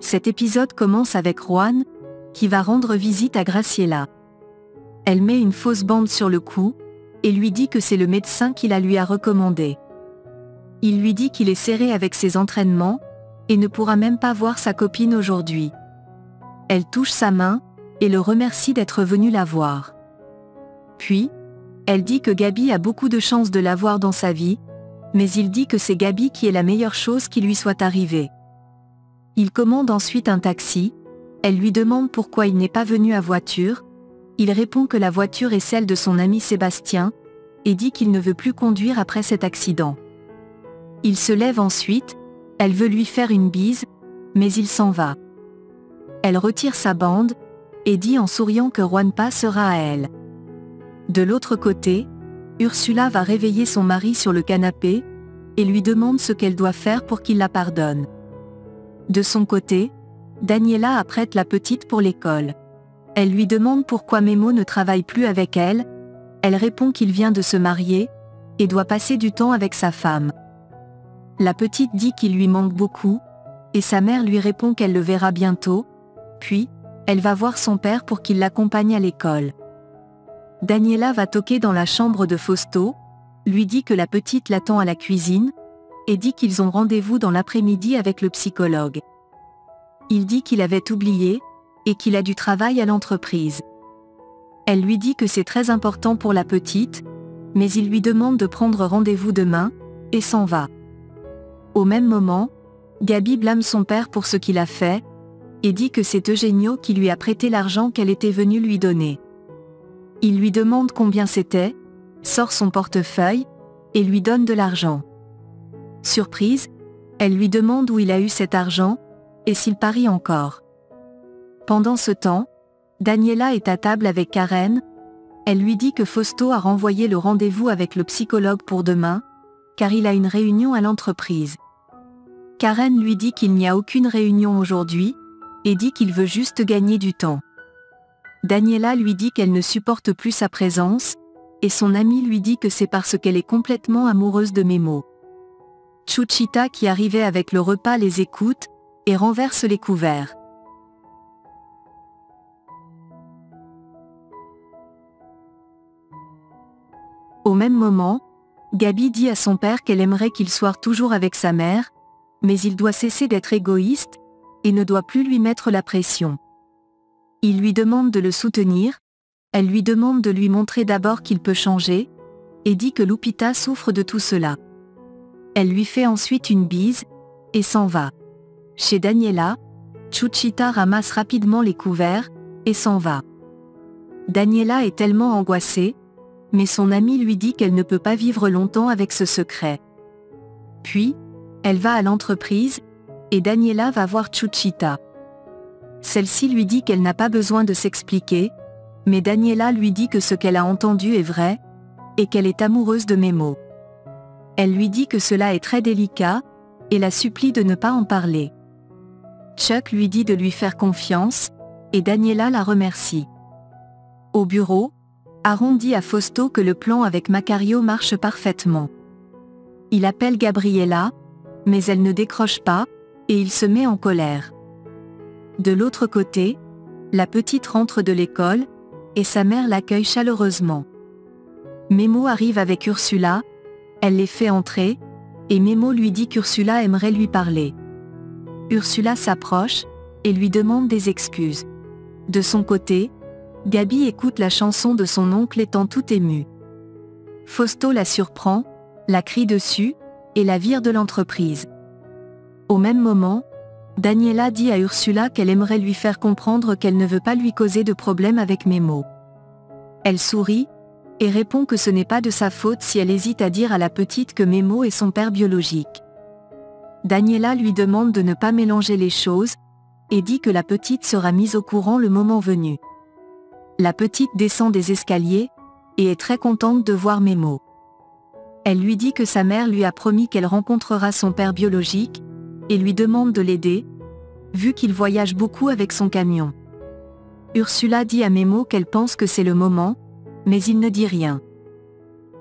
Cet épisode commence avec Juan, qui va rendre visite à Graciela. Elle met une fausse bande sur le cou, et lui dit que c'est le médecin qui la lui a recommandé. Il lui dit qu'il est serré avec ses entraînements, et ne pourra même pas voir sa copine aujourd'hui. Elle touche sa main, et le remercie d'être venu la voir. Puis, elle dit que Gabi a beaucoup de chance de la voir dans sa vie, mais il dit que c'est Gabi qui est la meilleure chose qui lui soit arrivée. Il commande ensuite un taxi, elle lui demande pourquoi il n'est pas venu à voiture, il répond que la voiture est celle de son ami Sébastien, et dit qu'il ne veut plus conduire après cet accident. Il se lève ensuite, elle veut lui faire une bise, mais il s'en va. Elle retire sa bande, et dit en souriant que Juan passera à elle. De l'autre côté, Ursula va réveiller son mari sur le canapé, et lui demande ce qu'elle doit faire pour qu'il la pardonne. De son côté, Daniela apprête la petite pour l'école. Elle lui demande pourquoi Memo ne travaille plus avec elle, elle répond qu'il vient de se marier, et doit passer du temps avec sa femme. La petite dit qu'il lui manque beaucoup, et sa mère lui répond qu'elle le verra bientôt, puis, elle va voir son père pour qu'il l'accompagne à l'école. Daniela va toquer dans la chambre de Fausto, lui dit que la petite l'attend à la cuisine, et dit qu'ils ont rendez-vous dans l'après-midi avec le psychologue. Il dit qu'il avait oublié, et qu'il a du travail à l'entreprise. Elle lui dit que c'est très important pour la petite, mais il lui demande de prendre rendez-vous demain, et s'en va. Au même moment, Gabi blâme son père pour ce qu'il a fait, et dit que c'est Eugenio qui lui a prêté l'argent qu'elle était venue lui donner. Il lui demande combien c'était, sort son portefeuille, et lui donne de l'argent. Surprise, elle lui demande où il a eu cet argent, et s'il parie encore. Pendant ce temps, Daniela est à table avec Karen, elle lui dit que Fausto a renvoyé le rendez-vous avec le psychologue pour demain, car il a une réunion à l'entreprise. Karen lui dit qu'il n'y a aucune réunion aujourd'hui, et dit qu'il veut juste gagner du temps. Daniela lui dit qu'elle ne supporte plus sa présence, et son amie lui dit que c'est parce qu'elle est complètement amoureuse de Memo. Chuchita qui arrivait avec le repas les écoute, et renverse les couverts. Au même moment, Gabi dit à son père qu'elle aimerait qu'il soit toujours avec sa mère, mais il doit cesser d'être égoïste, et ne doit plus lui mettre la pression. Il lui demande de le soutenir, elle lui demande de lui montrer d'abord qu'il peut changer, et dit que Lupita souffre de tout cela. Elle lui fait ensuite une bise, et s'en va. Chez Daniela, Chuchita ramasse rapidement les couverts, et s'en va. Daniela est tellement angoissée, mais son amie lui dit qu'elle ne peut pas vivre longtemps avec ce secret. Puis, elle va à l'entreprise, et Daniela va voir Chuchita. Celle-ci lui dit qu'elle n'a pas besoin de s'expliquer, mais Daniela lui dit que ce qu'elle a entendu est vrai, et qu'elle est amoureuse de Memo. Elle lui dit que cela est très délicat, et la supplie de ne pas en parler. Chuck lui dit de lui faire confiance, et Daniela la remercie. Au bureau, Aaron dit à Fausto que le plan avec Macario marche parfaitement. Il appelle Gabriela, mais elle ne décroche pas, et il se met en colère. De l'autre côté, la petite rentre de l'école, et sa mère l'accueille chaleureusement. Memo arrive avec Ursula, elle les fait entrer, et Memo lui dit qu'Ursula aimerait lui parler. Ursula s'approche, et lui demande des excuses. De son côté, Gabi écoute la chanson de son oncle étant tout émue. Fausto la surprend, la crie dessus, et la vire de l'entreprise. Au même moment, Daniela dit à Ursula qu'elle aimerait lui faire comprendre qu'elle ne veut pas lui causer de problème avec Memo. Elle sourit, et répond que ce n'est pas de sa faute si elle hésite à dire à la petite que Memo est son père biologique. Daniela lui demande de ne pas mélanger les choses, et dit que la petite sera mise au courant le moment venu. La petite descend des escaliers, et est très contente de voir Memo. Elle lui dit que sa mère lui a promis qu'elle rencontrera son père biologique, et lui demande de l'aider, vu qu'il voyage beaucoup avec son camion. Ursula dit à Memo qu'elle pense que c'est le moment, mais il ne dit rien.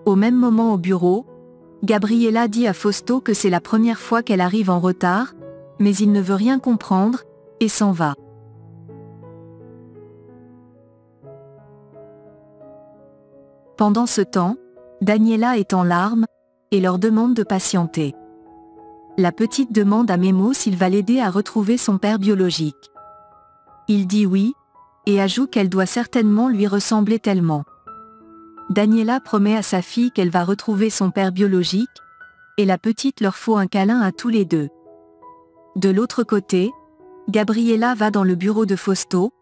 Au même moment au bureau, Gabriela dit à Fausto que c'est la première fois qu'elle arrive en retard, mais il ne veut rien comprendre, et s'en va. Pendant ce temps, Daniela est en larmes, et leur demande de patienter. La petite demande à Memo s'il va l'aider à retrouver son père biologique. Il dit oui, et ajoute qu'elle doit certainement lui ressembler tellement. Daniela promet à sa fille qu'elle va retrouver son père biologique, et la petite leur faut un câlin à tous les deux. De l'autre côté, Gabriella va dans le bureau de Fausto,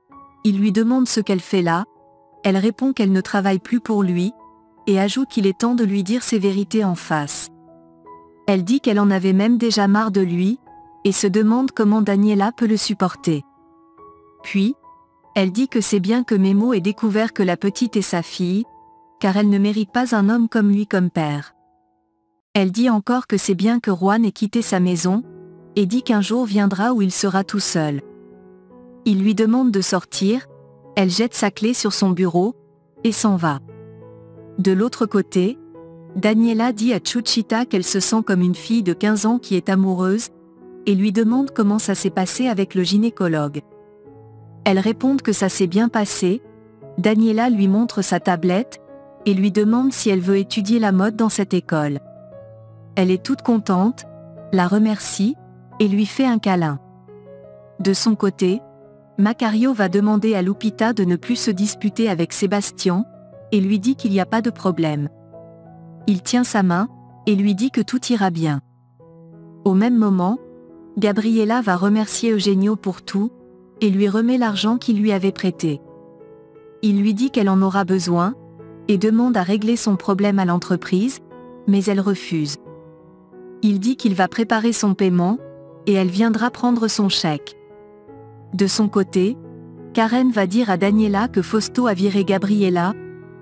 il lui demande ce qu'elle fait là, elle répond qu'elle ne travaille plus pour lui, et ajoute qu'il est temps de lui dire ses vérités en face. Elle dit qu'elle en avait même déjà marre de lui, et se demande comment Daniela peut le supporter. Puis, elle dit que c'est bien que Memo ait découvert que la petite est sa fille, car elle ne mérite pas un homme comme lui comme père. Elle dit encore que c'est bien que Juan ait quitté sa maison, et dit qu'un jour viendra où il sera tout seul. Il lui demande de sortir, elle jette sa clé sur son bureau, et s'en va. De l'autre côté, Daniela dit à Chuchita qu'elle se sent comme une fille de 15 ans qui est amoureuse, et lui demande comment ça s'est passé avec le gynécologue. Elle répond que ça s'est bien passé, Daniela lui montre sa tablette, et lui demande si elle veut étudier la mode dans cette école. Elle est toute contente, la remercie, et lui fait un câlin. De son côté, Macario va demander à Lupita de ne plus se disputer avec Sébastien, et lui dit qu'il n'y a pas de problème. Il tient sa main, et lui dit que tout ira bien. Au même moment, Gabriella va remercier Eugenio pour tout, et lui remet l'argent qu'il lui avait prêté. Il lui dit qu'elle en aura besoin, et demande à régler son problème à l'entreprise, mais elle refuse. Il dit qu'il va préparer son paiement, et elle viendra prendre son chèque. De son côté, Karen va dire à Daniela que Fausto a viré Gabriella,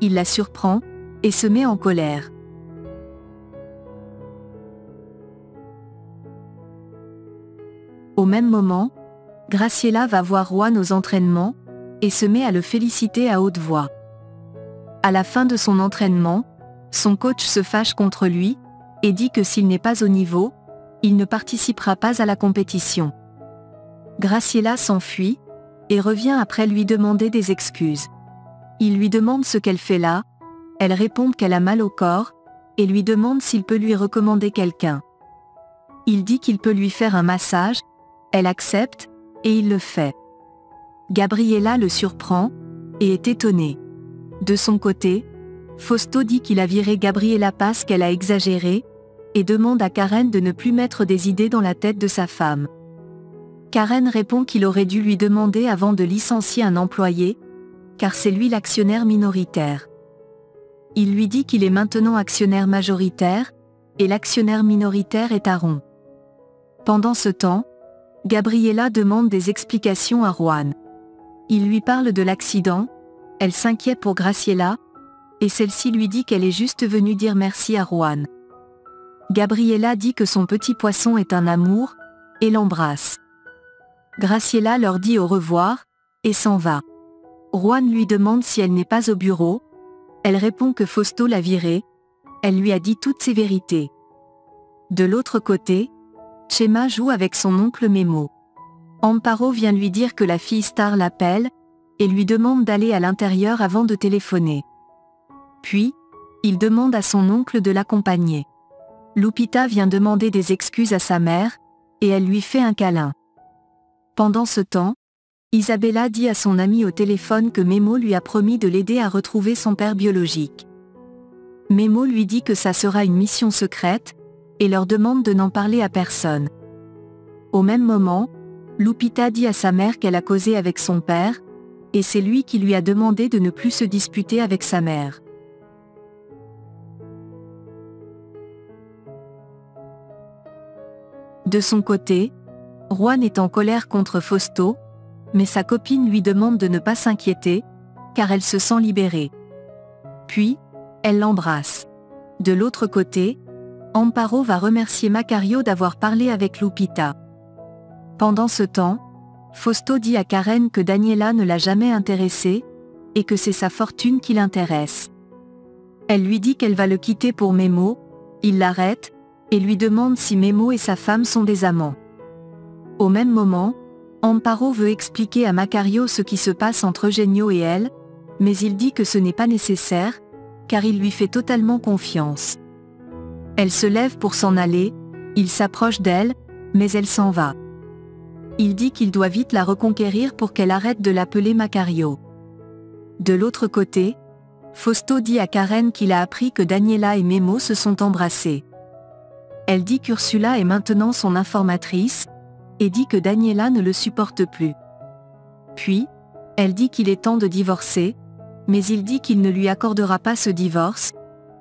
il la surprend, et se met en colère. Au même moment, Graciela va voir Juan aux entraînements, et se met à le féliciter à haute voix. À la fin de son entraînement, son coach se fâche contre lui, et dit que s'il n'est pas au niveau, il ne participera pas à la compétition. Graciela s'enfuit, et revient après lui demander des excuses. Il lui demande ce qu'elle fait là, elle répond qu'elle a mal au corps, et lui demande s'il peut lui recommander quelqu'un. Il dit qu'il peut lui faire un massage, elle accepte, et il le fait. Gabriella le surprend, et est étonnée. De son côté, Fausto dit qu'il a viré Gabriella parce qu'elle a exagéré, et demande à Karen de ne plus mettre des idées dans la tête de sa femme. Karen répond qu'il aurait dû lui demander avant de licencier un employé, car c'est lui l'actionnaire minoritaire. Il lui dit qu'il est maintenant actionnaire majoritaire, et l'actionnaire minoritaire est Aaron. Pendant ce temps, Gabriella demande des explications à Juan. Il lui parle de l'accident, elle s'inquiète pour Graciela, et celle-ci lui dit qu'elle est juste venue dire merci à Juan. Gabriella dit que son petit poisson est un amour, et l'embrasse. Graciela leur dit au revoir, et s'en va. Juan lui demande si elle n'est pas au bureau, elle répond que Fausto l'a virée, elle lui a dit toutes ses vérités. De l'autre côté, Chema joue avec son oncle Memo. Amparo vient lui dire que la fille Star l'appelle, et lui demande d'aller à l'intérieur avant de téléphoner. Puis, il demande à son oncle de l'accompagner. Lupita vient demander des excuses à sa mère, et elle lui fait un câlin. Pendant ce temps, Isabella dit à son ami au téléphone que Memo lui a promis de l'aider à retrouver son père biologique. Memo lui dit que ça sera une mission secrète, et leur demande de n'en parler à personne. Au même moment, Lupita dit à sa mère qu'elle a causé avec son père, et c'est lui qui lui a demandé de ne plus se disputer avec sa mère. De son côté, Juan est en colère contre Fausto, mais sa copine lui demande de ne pas s'inquiéter, car elle se sent libérée. Puis, elle l'embrasse. De l'autre côté, Amparo va remercier Macario d'avoir parlé avec Lupita. Pendant ce temps, Fausto dit à Karen que Daniela ne l'a jamais intéressé, et que c'est sa fortune qui l'intéresse. Elle lui dit qu'elle va le quitter pour Memo, il l'arrête, et lui demande si Memo et sa femme sont des amants. Au même moment, Amparo veut expliquer à Macario ce qui se passe entre Eugenio et elle, mais il dit que ce n'est pas nécessaire, car il lui fait totalement confiance. Elle se lève pour s'en aller, il s'approche d'elle, mais elle s'en va. Il dit qu'il doit vite la reconquérir pour qu'elle arrête de l'appeler Macario. De l'autre côté, Fausto dit à Karen qu'il a appris que Daniela et Memo se sont embrassés. Elle dit qu'Ursula est maintenant son informatrice, et dit que Daniela ne le supporte plus. Puis, elle dit qu'il est temps de divorcer, mais il dit qu'il ne lui accordera pas ce divorce.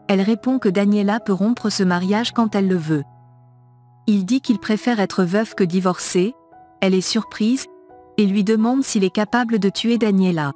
Elle répond que Daniela peut rompre ce mariage quand elle le veut. Il dit qu'il préfère être veuf que divorcé, elle est surprise, et lui demande s'il est capable de tuer Daniela.